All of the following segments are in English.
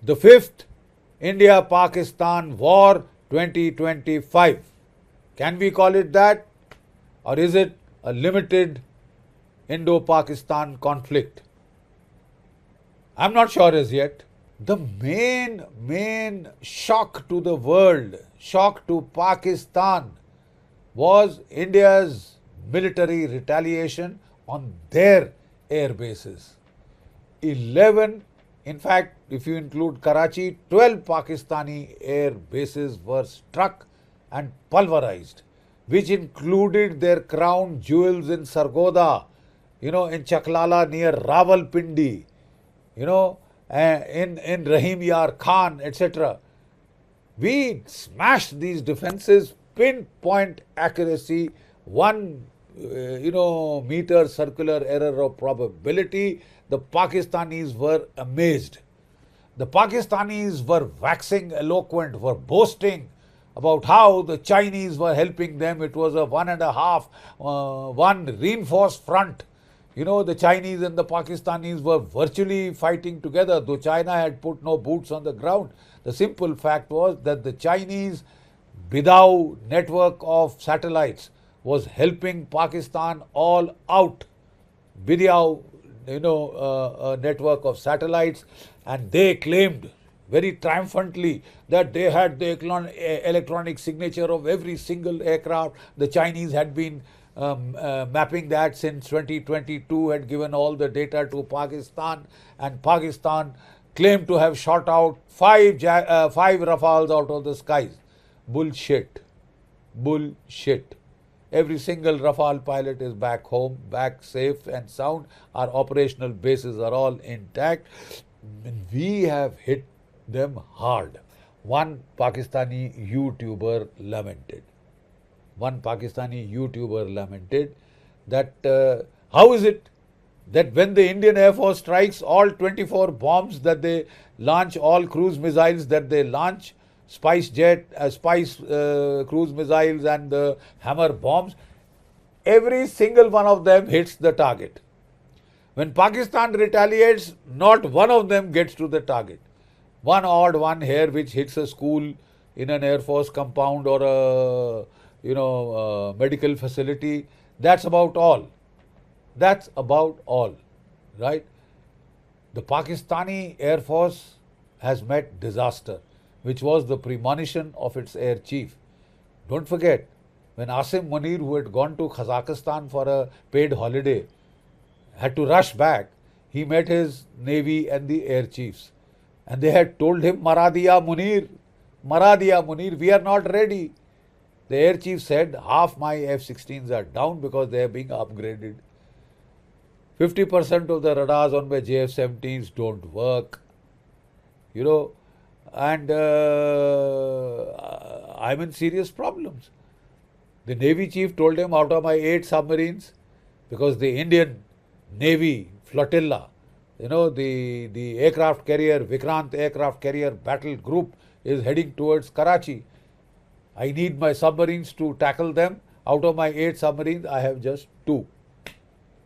The fifth India-Pakistan War 2025. Can we call it that? Or is it a limited Indo-Pakistan conflict? I'm not sure as yet. The main shock to the world, shock to Pakistan, was India's military retaliation on their air bases. 11, in fact, if you include Karachi, 12 Pakistani air bases were struck and pulverized, which included their crown jewels in Sargodha, in Chaklala near Rawalpindi, in Rahim Yar Khan, etc. We smashed these defenses, pinpoint accuracy, 1 meter circular error of probability. The Pakistanis were amazed. The Pakistanis were waxing eloquent, were boasting about how the Chinese were helping them. It was a 1.5, reinforced front. The Chinese and the Pakistanis were virtually fighting together, though China had put no boots on the ground. The simple fact was that the Chinese Bidau network of satellites was helping Pakistan all out. Bidau, a network of satellites, and they claimed very triumphantly that they had the electronic signature of every single aircraft. The Chinese had been mapping that since 2022, had given all the data to Pakistan, and Pakistan claimed to have shot out five Rafales out of the skies. Bullshit. Every single Rafale pilot is back home, back safe and sound. Our operational bases are all intact. We have hit them hard. One Pakistani YouTuber lamented that how is it that when the Indian Air Force strikes, all 24 bombs that they launch, all cruise missiles that they launch, Spice cruise missiles and the Hammer bombs, every single one of them hits the target. When Pakistan retaliates, not one of them gets to the target. One odd one here which hits a school in an Air Force compound or a medical facility. That's about all. Right? The Pakistani Air Force has met disaster, which was the premonition of its air chief. Don't forget, when Asim Munir, who had gone to Kazakhstan for a paid holiday, had to rush back, he met his Navy and the air chiefs. And they had told him, Maradiya Munir, we are not ready. The air chief said, half my F-16s are down because they are being upgraded. 50% of the radars on my JF-17s don't work. And I'm in serious problems. The Navy chief told him, out of my 8 submarines, because the Indian Navy flotilla, the aircraft carrier, Vikrant aircraft carrier battle group is heading towards Karachi. I need my submarines to tackle them. Out of my 8 submarines, I have just 2.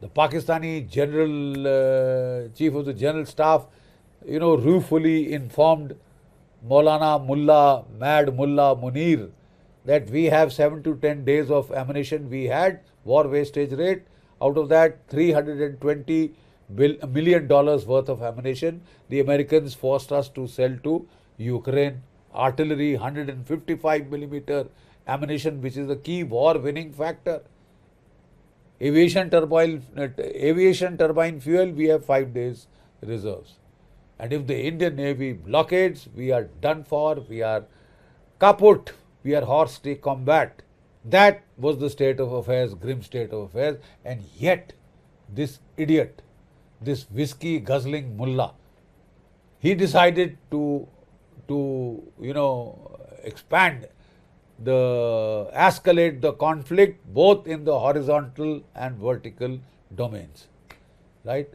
The Pakistani general, chief of the general staff, ruefully informed Maulana Mad Mullah Munir that we have 7 to 10 days of ammunition. We had war wastage rate. Out of that, $320 million worth of ammunition. The Americans forced us to sell to Ukraine artillery, 155 millimeter ammunition, which is the key war winning factor. Aviation turbine fuel, we have 5 days reserves. And if the Indian Navy blockades, we are done for, we are kaput, we are hors de combat. That was the state of affairs, grim state of affairs. And yet, this idiot, this whiskey guzzling mullah, he decided to escalate the conflict both in the horizontal and vertical domains, right?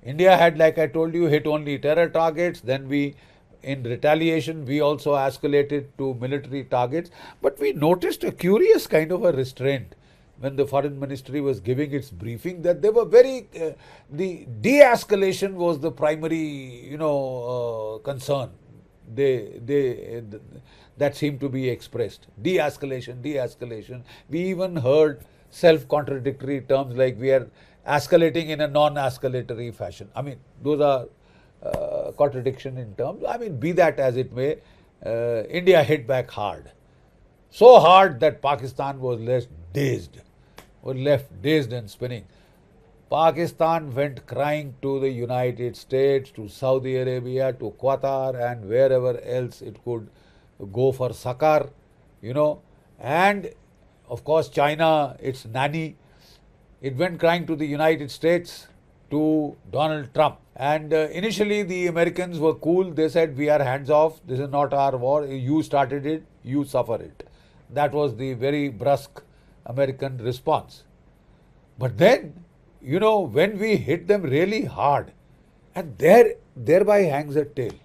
India had, like I told you, hit only terror targets. Then we, in retaliation, we also escalated to military targets. But we noticed a curious kind of a restraint when the foreign ministry was giving its briefing, that they were the de-escalation was the primary, concern. that seemed to be expressed. De-escalation, de-escalation. We even heard self-contradictory terms like we are escalating in a non-escalatory fashion. I mean, those are contradiction in terms. I mean, be that as it may, India hit back hard. So hard that Pakistan was left dazed and spinning. Pakistan went crying to the United States, to Saudi Arabia, to Qatar, and wherever else it could go for succor, and of course China, its nanny. It went crying to the United States, to Donald Trump. And initially the Americans were cool. They said, we are hands off. This is not our war. You started it. You suffer it. That was the very brusque American response. But then, when we hit them really hard, and thereby hangs a tale.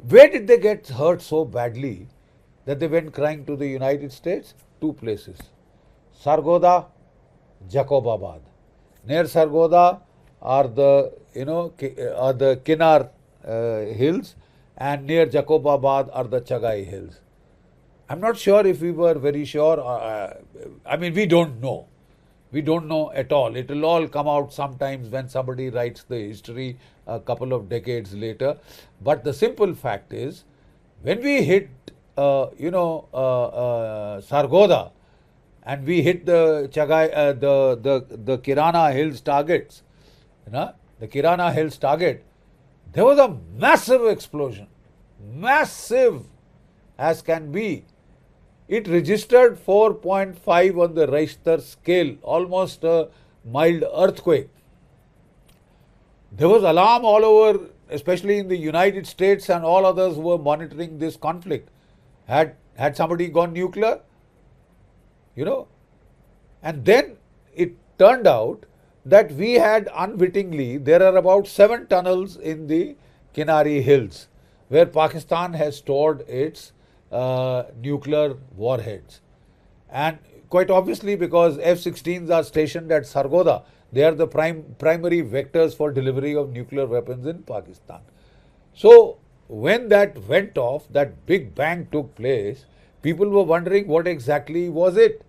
Where did they get hurt so badly that they went crying to the United States? Two places. Sargodha, Jacobabad. Near Sargodha are the Kinnar hills, and near Jacobabad are the Chagai hills. I'm not sure if we were very sure. We don't know. We don't know at all. It will all come out sometimes when somebody writes the history a couple of decades later. But the simple fact is, when we hit, Sargodha, and we hit the Chagai, the Kirana Hills targets, the Kirana Hills target, there was a massive explosion, massive as can be. It registered 4.5 on the Richter scale, almost a mild earthquake. There was alarm all over, especially in the United States and all others who were monitoring this conflict. Had somebody gone nuclear? And then it turned out that we had unwittingly, there are about 7 tunnels in the Kinari Hills where Pakistan has stored its nuclear warheads. And quite obviously, because F-16s are stationed at Sargodha, they are the primary vectors for delivery of nuclear weapons in Pakistan. So when that went off, that big bang took place, people were wondering what exactly was it,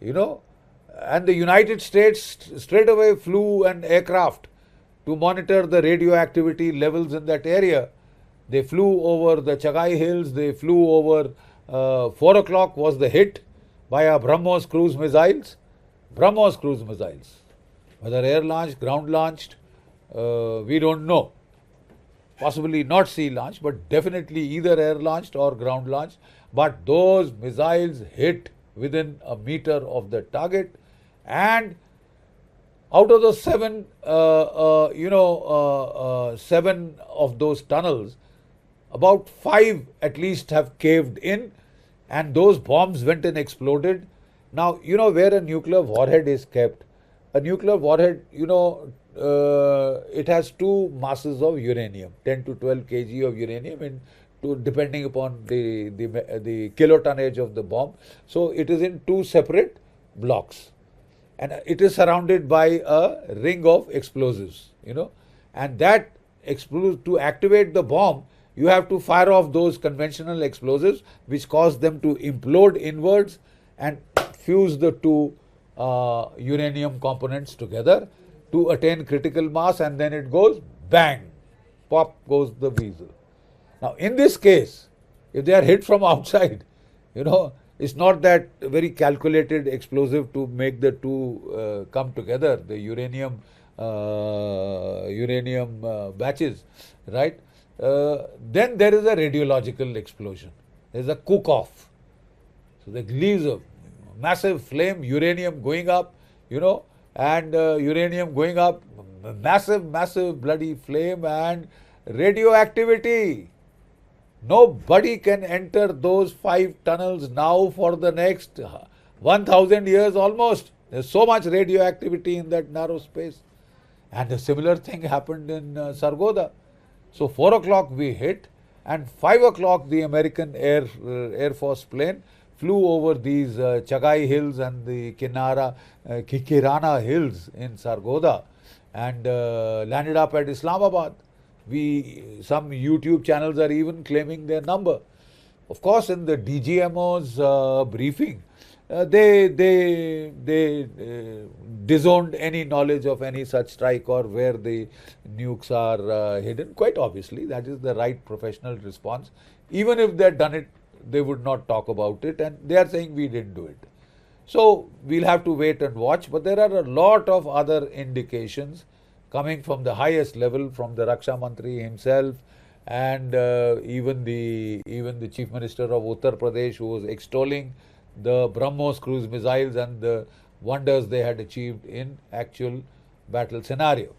and the United States straight away flew an aircraft to monitor the radioactivity levels in that area. They flew over the Chagai Hills, they flew over, 4 o'clock was the hit by a BrahMos cruise missiles. BrahMos cruise missiles. Whether air-launched, ground-launched, we don't know. Possibly not sea-launched, but definitely either air-launched or ground-launched. But those missiles hit within a meter of the target, and out of the 7 of those tunnels, about 5 at least have caved in, and those bombs went and exploded. Now, where a nuclear warhead is kept. A nuclear warhead, it has 2 masses of uranium, 10 to 12 kg of uranium, and depending upon the kilotonnage of the bomb. So it is in 2 separate blocks, and it is surrounded by a ring of explosives, and that to activate the bomb, you have to fire off those conventional explosives, which cause them to implode inwards and fuse the 2 uranium components together to attain critical mass, and then it goes bang, pop goes the weasel. Now, in this case, if they are hit from outside, it's not that very calculated explosive to make the 2 come together, the uranium batches, right? Then there is a radiological explosion. There is a cook-off. So that leaves a massive flame, uranium going up, and uranium going up, massive bloody flame, and radioactivity. Nobody can enter those 5 tunnels now for the next 1,000 years almost. There's so much radioactivity in that narrow space. And a similar thing happened in Sargodha. So 4 o'clock we hit, and 5 o'clock the American Air Force plane flew over these Chagai Hills and the Kirana Hills in Sargodha, and landed up at Islamabad. Some YouTube channels are even claiming their number. Of course, in the DGMO's briefing, they disowned any knowledge of any such strike or where the nukes are hidden. Quite obviously, that is the right professional response. Even if they had done it, they would not talk about it, and they are saying we didn't do it. So we'll have to wait and watch. But there are a lot of other indications coming from the highest level, from the Raksha Mantri himself, and even the Chief Minister of Uttar Pradesh, who was extolling the BrahMos cruise missiles and the wonders they had achieved in actual battle scenario.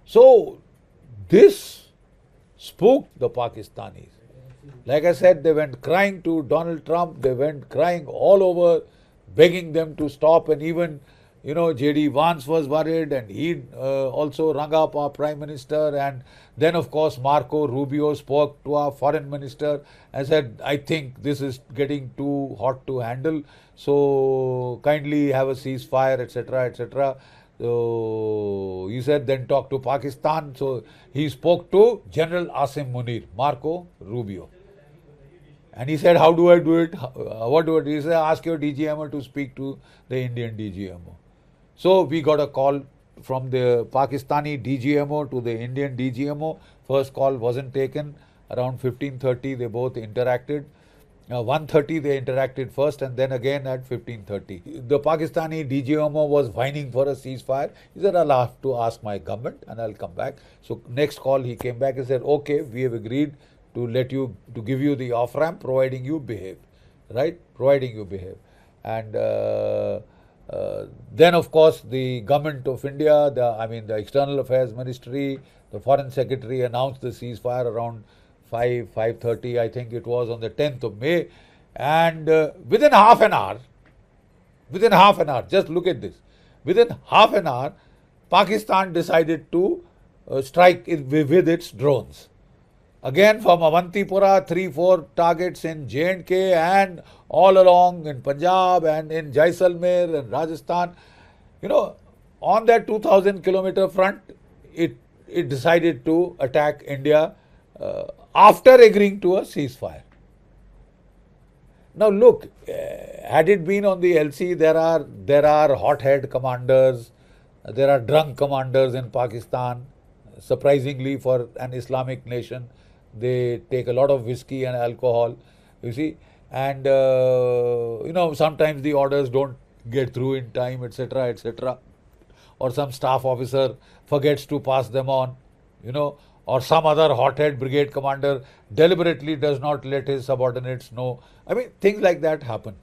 So this spooked the Pakistanis. Like I said, they went crying to Donald Trump, they went crying all over, begging them to stop, and even J.D. Vance was worried, and he also rung up our Prime Minister. And then, of course, Marco Rubio spoke to our Foreign Minister and said, I think this is getting too hot to handle, so kindly have a ceasefire, etc., etc. So he said, then talk to Pakistan. So he spoke to General Asim Munir, Marco Rubio. And he said, how do I do it? What do I do? He said, ask your DGMO to speak to the Indian DGMO. So we got a call from the Pakistani DGMO to the Indian DGMO. First call wasn't taken. Around 15:30 they both interacted. 1:30 they interacted first, and then again at 15:30. The Pakistani DGMO was whining for a ceasefire. He said, I'll have to ask my government and I'll come back. So next call he came back and said, okay, we have agreed to give you the off-ramp, providing you behave. Right? Providing you behave. And then, of course, the government of India, the External Affairs Ministry, the Foreign Secretary announced the ceasefire around 5:30, I think it was, on the 10th of May. And within half an hour, just look at this, within half an hour, Pakistan decided to strike with its drones. Again, from Avantipura, 3-4 targets in J&K and all along in Punjab and in Jaisalmer and Rajasthan. On that 2,000 kilometer front, it decided to attack India after agreeing to a ceasefire. Now look, had it been on the LC, there are hothead commanders, there are drunk commanders in Pakistan. Surprisingly, for an Islamic nation, they take a lot of whiskey and alcohol, you see, and sometimes the orders don't get through in time, etc., etc., or some staff officer forgets to pass them on, or some other hothead brigade commander deliberately does not let his subordinates know. I mean, things like that happen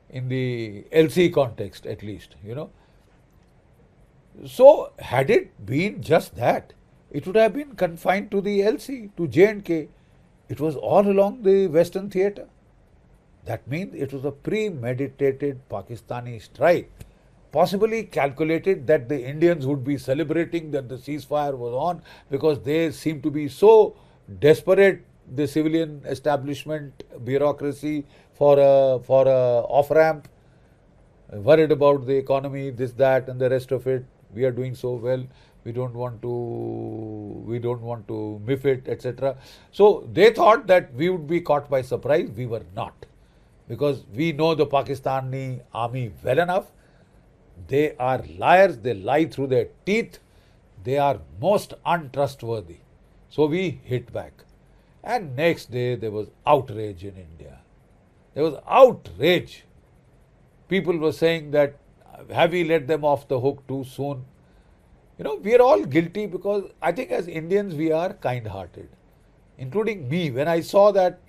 in the LC context, at least, So had it been just that, it would have been confined to the LC, to J&K. It was all along the Western theatre. That means it was a premeditated Pakistani strike, possibly calculated that the Indians would be celebrating that the ceasefire was on, because they seem to be so desperate, the civilian establishment, bureaucracy, for a off-ramp, worried about the economy, this, that, and the rest of it. We are doing so well. We don't want to miff it, etc. So they thought that we would be caught by surprise. We were not, because we know the Pakistani army well enough. They are liars. They lie through their teeth. They are most untrustworthy. So we hit back. And next day there was outrage in India. There was outrage. People were saying that, have we let them off the hook too soon? We are all guilty, because I think as Indians we are kind-hearted, including me. When I saw that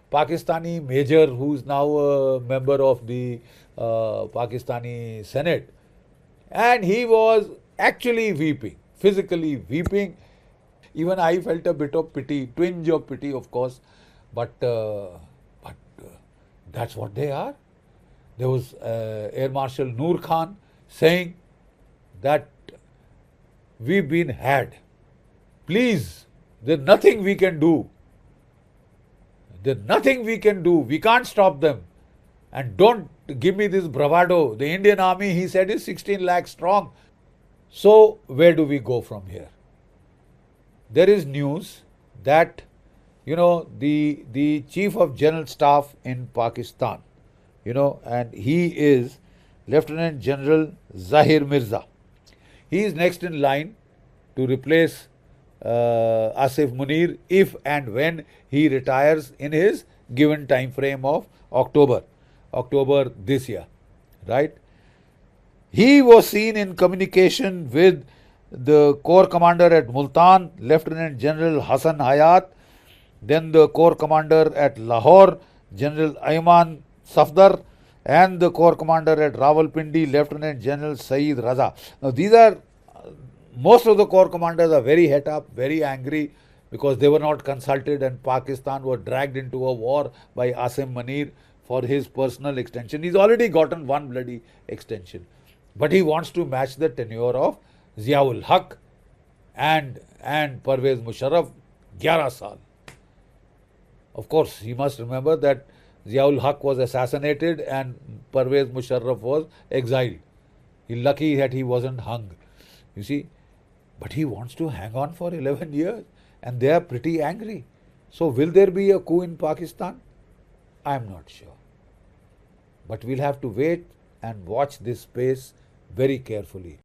Pakistani major, who's now a member of the Pakistani Senate, and he was actually weeping, physically weeping, even I felt a bit of pity, twinge of pity, of course, but that's what they are. There was Air Marshal Noor Khan saying that we've been had. Please, there's nothing we can do. There's nothing we can do. We can't stop them. And don't give me this bravado. The Indian army, he said, is 16 lakhs strong. So where do we go from here? there is news that, the Chief of General Staff in Pakistan, and he is Lieutenant General Zahir Mirza. He is next in line to replace Asif Munir if and when he retires in his given time frame of October this year, right? He was seen in communication with the Corps Commander at Multan, Lieutenant General Hassan Hayat, then the Corps Commander at Lahore, General Ayman Safdar, and the Corps Commander at Rawalpindi, Lieutenant General Saeed Raza. Now, most of the Corps Commanders are very het up, very angry because they were not consulted, and Pakistan were dragged into a war by Asim Munir for his personal extension. He's already gotten one bloody extension. But he wants to match the tenure of Ziaul Haq and Pervez Musharraf, 11 saal. Of course, he must remember that Ziaul Haq was assassinated and Pervez Musharraf was exiled. He's lucky that he wasn't hung. You see, but he wants to hang on for 11 years and they are pretty angry. So will there be a coup in Pakistan? I am not sure. But we'll have to wait and watch this space very carefully.